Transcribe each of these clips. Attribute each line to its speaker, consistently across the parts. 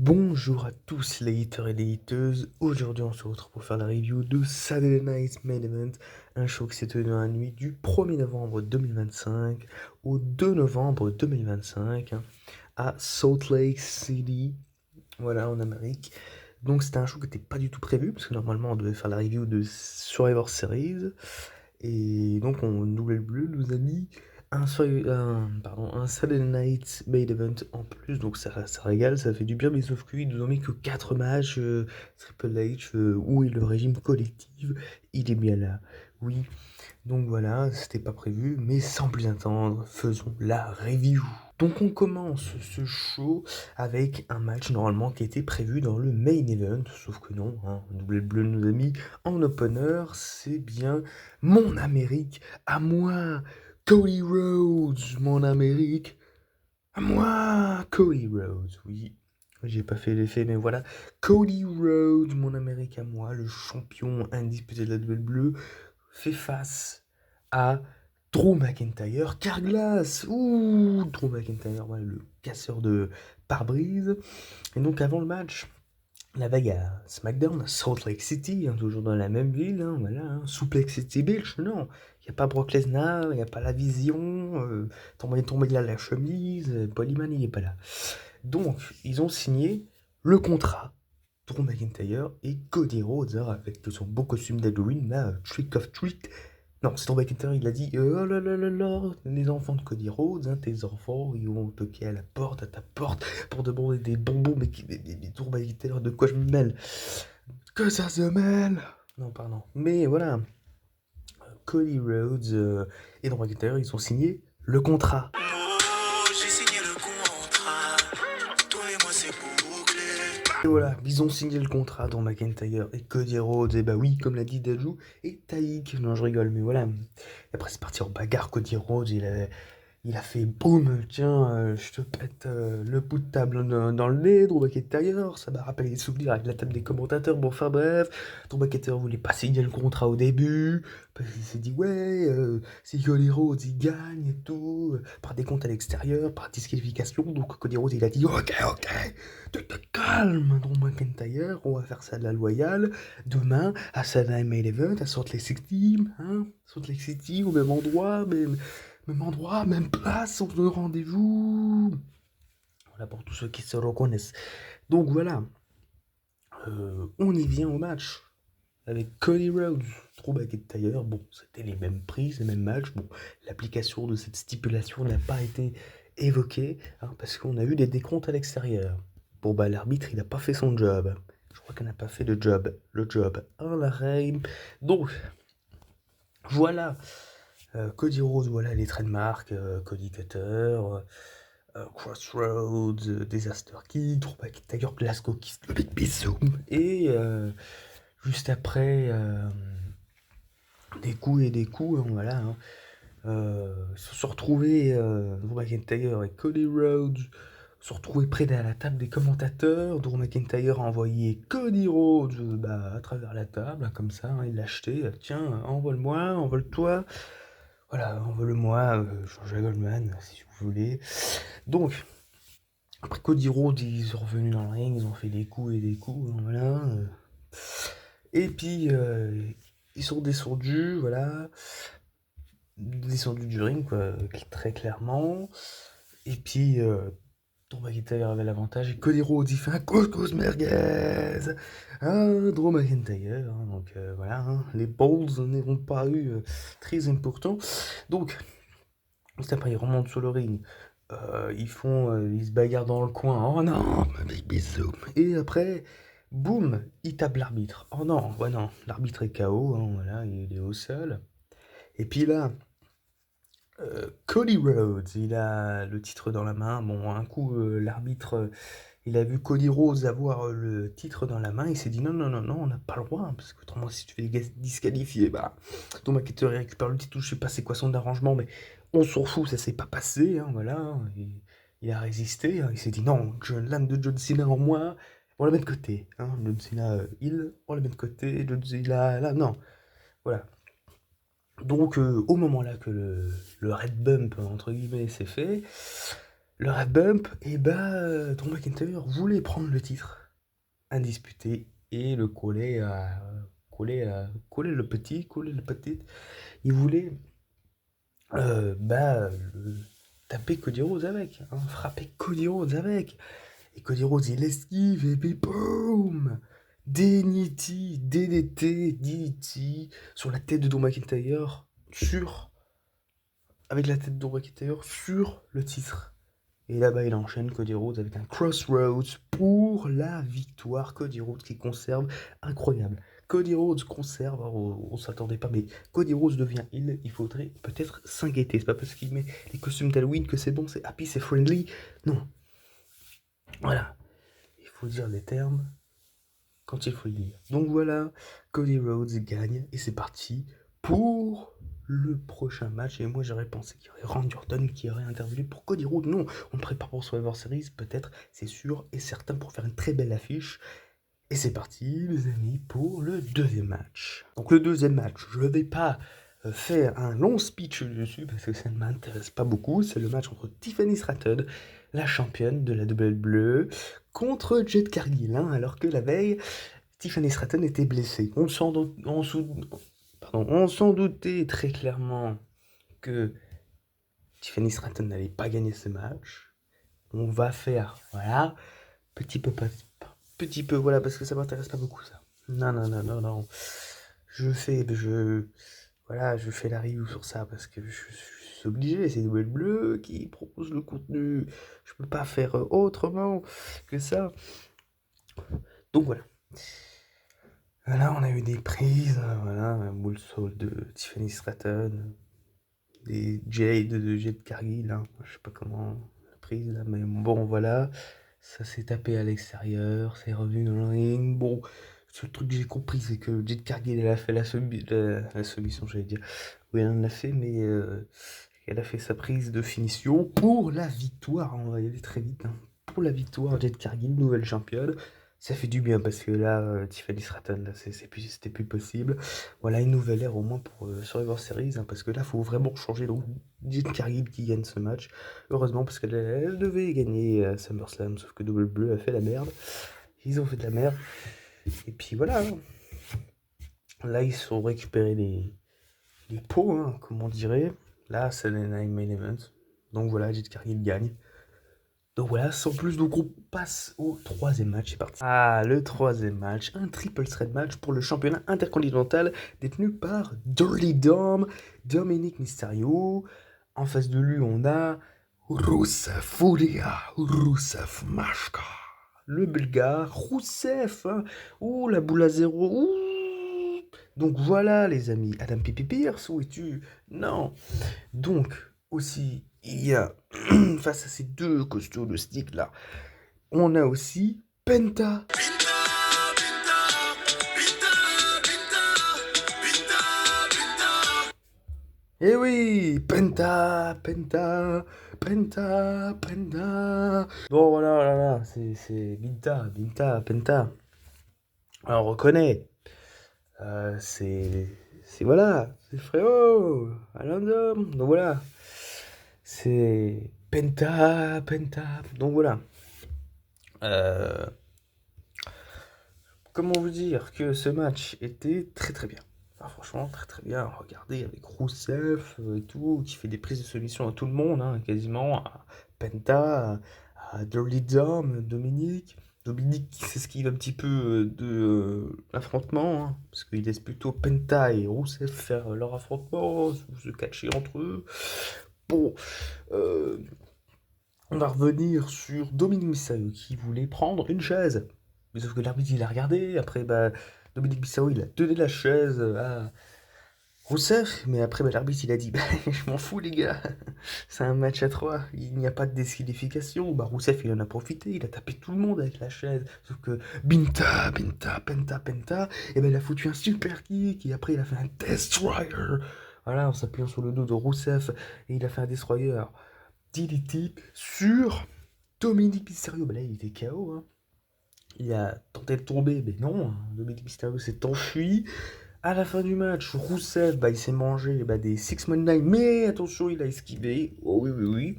Speaker 1: Bonjour à tous les haters et les hateuses. Aujourd'hui, on se retrouve pour faire la review de Saturday Night Main Event, un show qui s'est tenu dans la nuit du 1er novembre 2025 au 2 novembre 2025 à Salt Lake City, voilà, en Amérique. Donc, c'était un show qui n'était pas du tout prévu parce que normalement, on devait faire la review de Survivor Series. Et donc, on double le bleu, nous a mis un Saturday Night Main Event en plus, donc ça régale, ça fait du bien, mais sauf qu'ils nous ont mis que 4 matchs. Triple H, où est le régime collectif? Il est bien là, oui. Donc voilà, c'était pas prévu, mais sans plus attendre, faisons la review. Donc on commence ce show avec un match normalement qui était prévu dans le main event, sauf que non, hein, double bleu nous a mis en opener, c'est bien mon Amérique, à moi, Cody Rhodes, mon Amérique, à moi, Cody Rhodes, oui. J'ai pas fait l'effet, mais voilà. Cody Rhodes, mon Amérique à moi, le champion indisputé de la double bleue, fait face à Drew McIntyre, Carglass. Ouh, Drew McIntyre, voilà, le casseur de pare-brise. Et donc avant le match, la veille à SmackDown, Salt Lake City, hein, toujours dans la même ville, hein, voilà, hein, Suplex City Beach, non, il n'y a pas Brock Lesnar, il n'y a pas la Vision, tombé de là la chemise, Paul Heyman, il n'est pas là. Donc, ils ont signé le contrat. Drew McIntyre et Cody Rhodes, hein, avec son beau costume d'Halloween, là, Trick of Treat. Non, c'est Drew McIntyre, il a dit oh là là là là, les enfants de Cody Rhodes, hein, tes enfants, ils vont toquer à la porte, à ta porte, pour demander des bonbons, mais Drew McIntyre, de quoi je me mêle? Que ça se mêle? Non, pardon. Mais voilà, Cody Rhodes et Drew McIntyre, ils ont signé le contrat.
Speaker 2: J'ai signé le contrat. Toi et moi, c'est bouclé.
Speaker 1: Et voilà, ils ont signé le contrat dans McIntyre et Cody Rhodes, et bah oui, comme l'a dit Dajou, et Taïk, non je rigole, mais voilà. Et après c'est parti en bagarre, Cody Rhodes, il a fait boum, tiens, je te pète le bout de table dans le nez, Drew McIntyre, ça m'a rappelé des souvenirs avec la table des commentateurs, bon enfin bref, Drew McIntyre voulait pas signer le contrat au début, parce qu'il s'est dit ouais, si Cody Rhodes il gagne et tout, par des comptes à l'extérieur, par disqualification, donc Cody Rhodes il a dit ok, tu te calmes Drew McIntyre, on va faire ça de la loyale, demain à Saturday Main Event, à Salt Lake City, hein, Salt Lake City, au même endroit, même endroit, même place, on se donne rendez-vous. Voilà pour tous ceux qui se reconnaissent. Donc voilà, on y vient au match avec Cody Rhodes, Drew McIntyre. Bon, c'était les mêmes prises, les mêmes matchs. Bon, l'application de cette stipulation n'a pas été évoquée, hein, parce qu'on a eu des décomptes à l'extérieur. Bon, bah l'arbitre, il n'a pas fait son job. Je crois qu'il n'a pas fait le job. Hein, la reine. Donc, voilà. Cody Rhodes, voilà les trademarks, Cody Cutter, Crossroads, Disaster Kid, Drew McIntyre, Glasgow Kiss, le Big Bisou. Et juste après, des coups et des coups, hein, voilà. Hein. Ils se sont retrouvés, Drew McIntyre et Cody Rhodes, se sont retrouvés près de la table des commentateurs. Drew McIntyre a envoyé Cody Rhodes à travers la table, hein, comme ça, hein, il l'a acheté. Tiens, envole-moi, envole-toi. Voilà, envole-moi, Georgia Goldman, si vous voulez. Donc, après Cody Rhodes, ils sont revenus dans le ring, ils ont fait des coups et des coups, hein, voilà. Et puis, ils sont descendus, voilà. Descendus du ring, quoi, très clairement. Et puis, Drew McIntyre avait l'avantage, et Cody Rhodes, il fait un couscous merguez. Drew McIntyre, hein, donc voilà, hein, les balls n'ont pas eu très important. Donc, juste après, ils remontent sur le ring. Ils se bagarrent dans le coin. Oh non, bisous. Et après, boum, ils tapent l'arbitre. Oh non, ouais non, l'arbitre est KO, hein, voilà, il est au sol. Et puis là, Cody Rhodes, il a le titre dans la main. Bon, un coup, l'arbitre, il a vu Cody Rhodes avoir le titre dans la main. Il s'est dit non, non, non, non, on n'a pas le droit. Hein, parce que autrement, si tu fais disqualifier, bah, ton McIntyre récupère le titre. Je sais pas c'est quoi son arrangement, mais on s'en fout, ça s'est pas passé. Hein, voilà. Hein, il a résisté. Hein, il s'est dit non, l'âme de John Cena en moi, on la met de côté. Hein, John Cena, on la met de côté. John Cena, là, non. Voilà. Donc, au moment là que le Red Bump, entre guillemets, s'est fait, le ref bump, et bah, Drew McIntyre voulait prendre le titre indisputé et le coller le petit. Il voulait taper Cody Rhodes avec, hein, frapper Cody Rhodes avec. Et Cody Rhodes, il esquive, et puis boum! DDT sur la tête de Drew McIntyre, avec la tête de Drew McIntyre sur le titre. Et là-bas, il enchaîne Cody Rhodes avec un Crossroads pour la victoire. Cody Rhodes qui conserve, incroyable. Cody Rhodes conserve, alors on s'attendait pas, mais Cody Rhodes devient il faudrait peut-être s'inquiéter. C'est pas parce qu'il met les costumes d'Halloween que c'est bon, c'est happy, c'est friendly. Non. Voilà. Il faut dire les termes quand il faut le dire. Donc voilà, Cody Rhodes gagne et c'est parti pour le prochain match. Et moi j'aurais pensé qu'il y aurait Randy Orton qui aurait intervenu pour Cody Rhodes. Non, on prépare pour Survivor Series, peut-être, c'est sûr et certain, pour faire une très belle affiche. Et c'est parti, les amis, pour le deuxième match. Donc le deuxième match, je ne vais pas faire un long speech dessus parce que ça ne m'intéresse pas beaucoup. C'est le match entre Tiffany Stratton, la championne de la WWE, contre Jade Cargill, hein, alors que la veille, Tiffany Stratton était blessée. On s'en doutait très clairement que Tiffany Stratton n'allait pas gagner ce match. On va faire, voilà, petit peu, voilà, parce que ça m'intéresse pas beaucoup, ça. Non. Je fais la review sur ça parce que je suis obligé, c'est Nouvelle Bleu qui propose le contenu. Je peux pas faire autrement que ça. Donc voilà. Là, on a eu des prises, voilà, un moonsault de Tiffany Stratton, des Jade Cargill, hein, je sais pas comment la prise là, mais bon, voilà. Ça s'est tapé à l'extérieur, c'est revenu dans le ring. Bon, ce truc que j'ai compris, c'est que Jade Cargill, elle a fait la soumission, j'allais dire. Oui, elle l'a fait, mais elle a fait sa prise de finition pour la victoire. On va y aller très vite, hein. Pour la victoire, Jade Cargill, nouvelle championne. Ça fait du bien parce que là, Tiffany Stratton, là, c'était plus possible. Voilà, une nouvelle ère au moins pour Survivor Series, hein, parce que là, il faut vraiment changer. Donc, Jade Cargill qui gagne ce match. Heureusement, parce qu'elle devait gagner SummerSlam, sauf que Double Bleu a fait la merde. Ils ont fait de la merde. Et puis voilà, hein. Là, ils sont récupérés les pots, hein, comme on dirait. Là, c'est le Night Main Event. Donc voilà, Jade Cargill gagne. Donc voilà, sans plus, donc on passe au troisième match, c'est parti. Ah, le troisième match, un triple threat match pour le championnat intercontinental détenu par Dirty Dom, Dominic Mysterio. En face de lui, on a Rusev Furia, Rusev Mashka, le Bulgare, Rusev, hein. Ouh, la boule à zéro, ouh. Donc voilà, les amis, Adam Pipi Pierce, où es-tu? Non. Donc, aussi, il y a, face à ces deux costauds de stick là, on a aussi Penta.
Speaker 2: Pinta, pinta, pinta, pinta, pinta, pinta.
Speaker 1: Eh oui, Penta. Bon, voilà, c'est Penta. Alors, on reconnaît. Voilà, c'est le frérot, Alain Dom. Donc voilà, c'est Penta. Donc voilà. Comment vous dire que ce match était très très bien. Ah, franchement, très très bien. Regardez avec Rousseff et tout, qui fait des prises de soumission à tout le monde, hein, quasiment. À Penta, à Dirty Dom, Dominique. Dominique qui s'esquive un petit peu de l'affrontement, hein, parce qu'il laisse plutôt Penta et Rousseff faire leur affrontement, se catcher entre eux. Bon, on va revenir sur Dominique Mysterio qui voulait prendre une chaise. Mais sauf que l'arbitre il a regardé, après Dominique Mysterio il a donné la chaise à Rousseff, mais après l'arbitre il a dit je m'en fous les gars, c'est un match à 3, il n'y a pas de disqualification. Rousseff il en a profité, il a tapé tout le monde avec la chaise, sauf que Penta, et il a foutu un super kick, et après il a fait un destroyer, voilà, en s'appuyant sur le dos de Rousseff, et il a fait un destroyer DDT sur Dominique Mysterio. Là il était KO, hein. Il a tenté de tomber, mais non, hein. Dominique Mysterio s'est enfui. À la fin du match, Rousseff, il s'est mangé des 6 Man 9, mais attention, il a esquivé. Oh oui.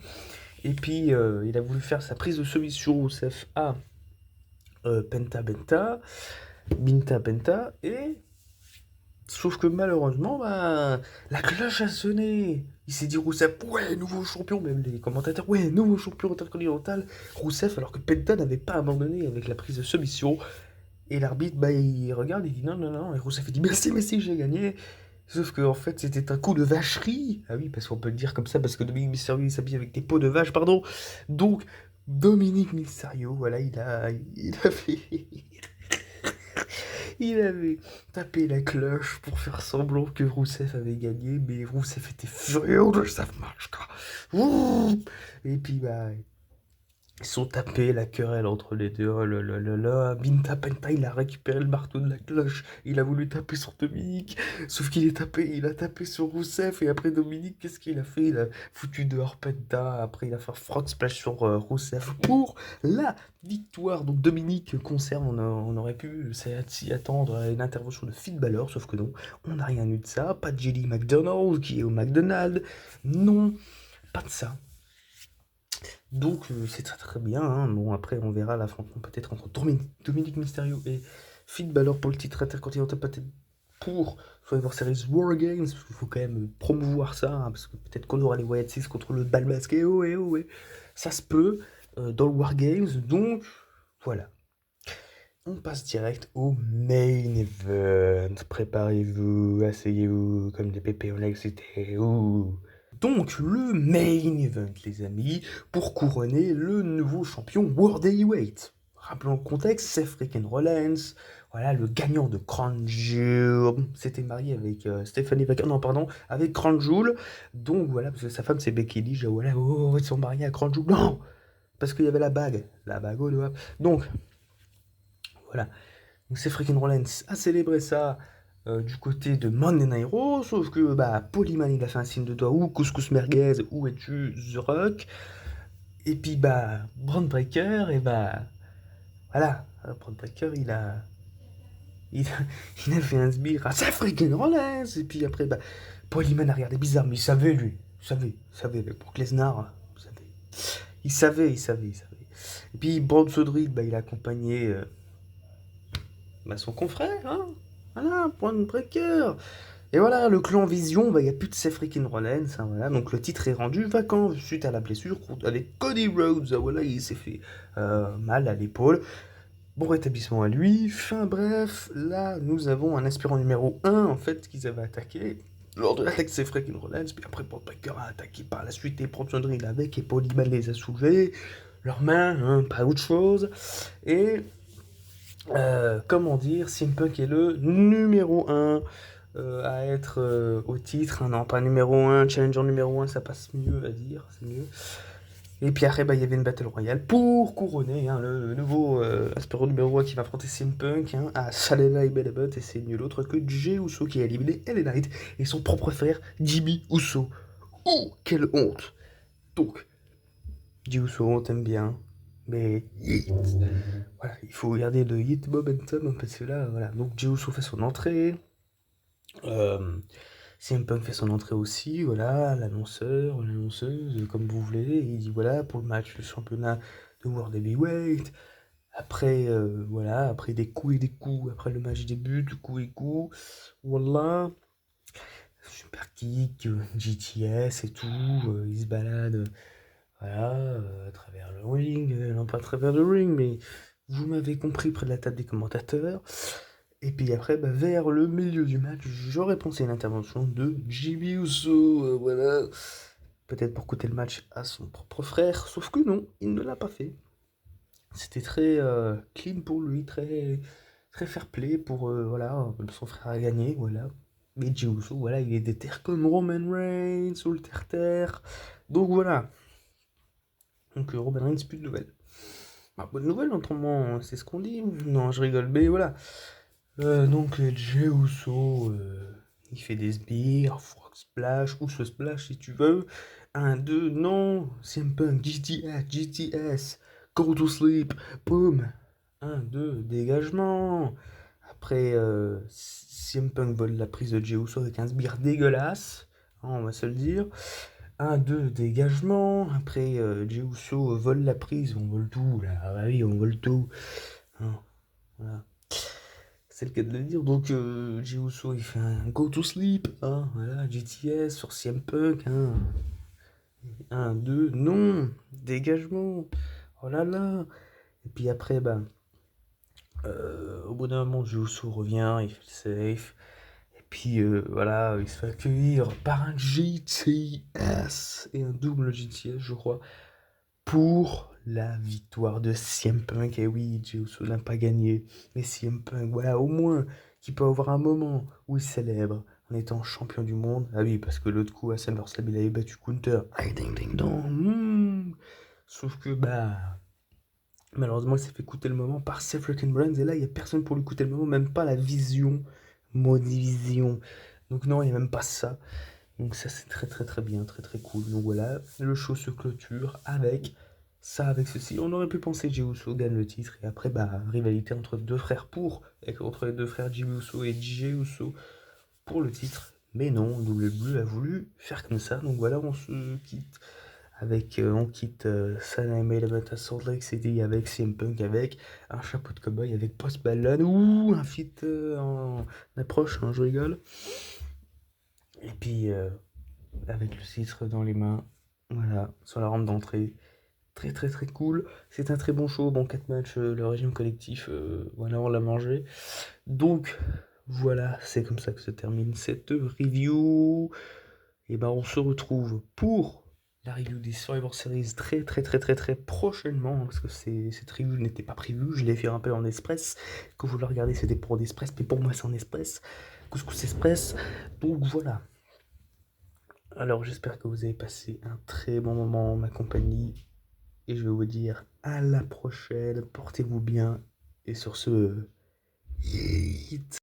Speaker 1: Et puis, il a voulu faire sa prise de soumission Rousseff à Penta Benta, Binta Benta, et sauf que malheureusement, bah, la cloche a sonné. Il s'est dit Rousseff, ouais, nouveau champion, même les commentateurs, ouais, nouveau champion intercontinental. Rousseff, alors que Penta n'avait pas abandonné avec la prise de soumission. Et l'arbitre, bah, il regarde, il dit non, non, non. Et Rousseff, il dit merci, merci, j'ai gagné. Sauf que en fait, c'était un coup de vacherie. Ah oui, parce qu'on peut le dire comme ça, parce que Dominique Mysterio, il s'habille avec des peaux de vache, pardon. Donc, Dominique Mysterio, voilà, il a fait. Il avait tapé la cloche pour faire semblant que Rousseff avait gagné, mais Rousseff était furieux de sa match, quoi. Ouh. Et puis, bah, ils sont tapés, la querelle entre les deux. Oh là là là là. Binta Penta, il a récupéré le marteau de la cloche. Il a voulu taper sur Dominique. Sauf il a tapé sur Rousseff. Et après, Dominique, qu'est-ce qu'il a fait? Il a foutu dehors Penta. Après, il a fait un frog splash sur Rousseff pour la victoire. Donc, Dominique conserve. On aurait pu s'y attendre à une intervention de Finn Balor. Sauf que non, on n'a rien eu de ça. Pas de Jelly McDonald qui est au McDonald's. Non, pas de ça. Donc c'est très très bien, hein. Bon, après on verra l'affrontement peut-être entre Dominique Mysterio et Finn Balor pour le titre intercontinental, peut-être pour Survivor Series War Games, parce qu'il faut quand même promouvoir ça, hein, parce que peut-être qu'on aura les Wyatt Six contre le bal masqué, oh et oh et ça se peut dans le War Games, donc voilà. On passe direct au main event. Préparez-vous, asseyez-vous comme des pépés en excité. Ouh. Donc, le main event, les amis, pour couronner le nouveau champion World Heavyweight. Rappelons le contexte, Seth freaking Rollins, voilà, le gagnant de Crown Jewel, s'était marié avec Stephanie Baker, non, pardon, avec Crown Jewel. Donc, voilà, parce que sa femme, c'est Becky Lynch, voilà, oh, ils sont mariés à Crown Jewel. Non, parce qu'il y avait la bague au doigt. Donc, voilà. Donc c'est freaking Rollins a célébré ça du côté de Monday Night Raw, sauf que bah, Polyman il a fait un signe de doigt, ou Couscous Merguez, où es-tu The Rock? Et puis bah, Braun Breaker, et bah, voilà, Braun Breaker il a, il a fait un sbire à sa freaking Rollins, et puis après bah, Polyman a regardé bizarre, mais il savait lui, il savait, mais pour Lesnar, il savait. Et puis Braun Strowman, bah, il a accompagné bah, son confrère, hein. Voilà, Point Breaker. Et voilà, le clan Vision, bah, il n'y a plus de Seth freaking Rollins, hein, voilà. Donc le titre est rendu vacant suite à la blessure avec Cody Rhodes. Ah, voilà, il s'est fait mal à l'épaule. Bon rétablissement à lui. Fin bref, là, nous avons un aspirant numéro 1, en fait, qu'ils avaient attaqué lors de l'attaque de Seth freaking Rollins. Puis après, Point Breaker a attaqué par la suite et Bronson Reed avec, et Paul Heyman les a soulevés. Leurs mains, hein, pas autre chose. Et comment dire, CM Punk est le numéro 1 à être au titre. Non, pas numéro 1, challenger numéro 1, ça passe mieux à dire, c'est mieux. Et puis après, bah, il y avait une Battle Royale pour couronner hein, le nouveau aspirant numéro 1 qui va affronter CM Punk hein, à Saturday Night Main Event. Et c'est nul autre que Jey Uso qui a éliminé LA Knight et son propre frère Jimmy Uso. Oh, quelle honte! Donc, Jey Uso, on t'aime bien, mais voilà, il faut regarder le hit momentum hein, parce que là, voilà. Donc Jey Uso fait son entrée. Euh, CM Punk fait son entrée aussi, voilà, l'annonceuse, comme vous voulez, il dit voilà, pour le match du championnat de World Heavyweight, après, voilà, après des coups et des coups, après le match débute, coups et coups, voilà, super kick, GTS et tout, il se balade, voilà, à travers le ring, non pas à travers le ring, mais vous m'avez compris près de la table des commentateurs. Et puis après, bah, vers le milieu du match, j'aurais pensé à une intervention de Jimmy Uso, voilà. Peut-être pour coûter le match à son propre frère, sauf que non, il ne l'a pas fait. C'était très clean pour lui, très, très fair play pour, voilà, son frère a gagné, voilà. Mais Jimmy Uso, voilà, il est déter comme Roman Reigns ou le terre-terre. Donc voilà. Donc Roman Reigns, plus de nouvelles. Bah, bonne nouvelle, autrement, c'est ce qu'on dit. Non, je rigole, mais voilà. Donc Jey Uso, il fait des sbires, frog splash, ou ce splash si tu veux. Un 2 non, CM Punk, GTS, go to sleep, boum. Un 2 dégagement. Après, CM Punk vole la prise de Jey Uso avec un sbire dégueulasse, hein, on va se le dire. 1-2 dégagement. Après, Jey Uso vole la prise. On vole tout, là. Ah bah oui, on vole tout. Hein, voilà. C'est le cas de le dire. Donc, Jey Uso, il fait un go to sleep. Hein, voilà, GTS sur CM Punk. Hein. 1-2, non. Dégagement. Oh là là. Et puis après, bah, au bout d'un moment, Jey Uso revient. Il fait le safe. Et puis voilà, il se fait accueillir par un GTS et un double GTS, je crois, pour la victoire de CM Punk. Et oui, Jey Uso n'a pas gagné, mais CM Punk, voilà, au moins, qui peut avoir un moment où il célèbre en étant champion du monde. Ah oui, parce que l'autre coup, à SummerSlam, il avait battu Counter. Ah, ding ding dong. Sauf que, bah, malheureusement, il s'est fait coûter le moment par Seth Rollins. Et là, il n'y a personne pour lui coûter le moment, même pas la vision, Modivision. Donc non, il n'y a même pas ça. Donc ça, c'est très très très bien, très très cool. Donc voilà, le show se clôture avec ça, avec ceci. On aurait pu penser que Jey Uso gagne le titre. Et après, bah, rivalité entre deux frères entre les deux frères Jimmy Uso et Jey Uso pour le titre. Mais non, WWE a voulu faire comme ça. Donc voilà, on se quitte on quitte Saturday Night Event à Salt Lake City avec CM Punk, avec un chapeau de cowboy, avec Post Malone, ou un feat en approche, hein, je rigole. Et puis avec le titre dans les mains, voilà, sur la rampe d'entrée. Très très très cool. C'est un très bon show. Bon, 4 matchs, le régime collectif, voilà, on l'a mangé. Donc voilà, c'est comme ça que se termine cette review. Et ben on se retrouve pour la review des Survivor Series très très très très très prochainement, hein, parce que cette review n'était pas prévue, je l'ai fait un peu en express. Quand vous la regardez, c'était pour en express, mais pour moi c'est en express. Couscous express. Donc voilà. Alors j'espère que vous avez passé un très bon moment en ma compagnie. Et je vais vous dire à la prochaine. Portez-vous bien. Et sur ce, yeet.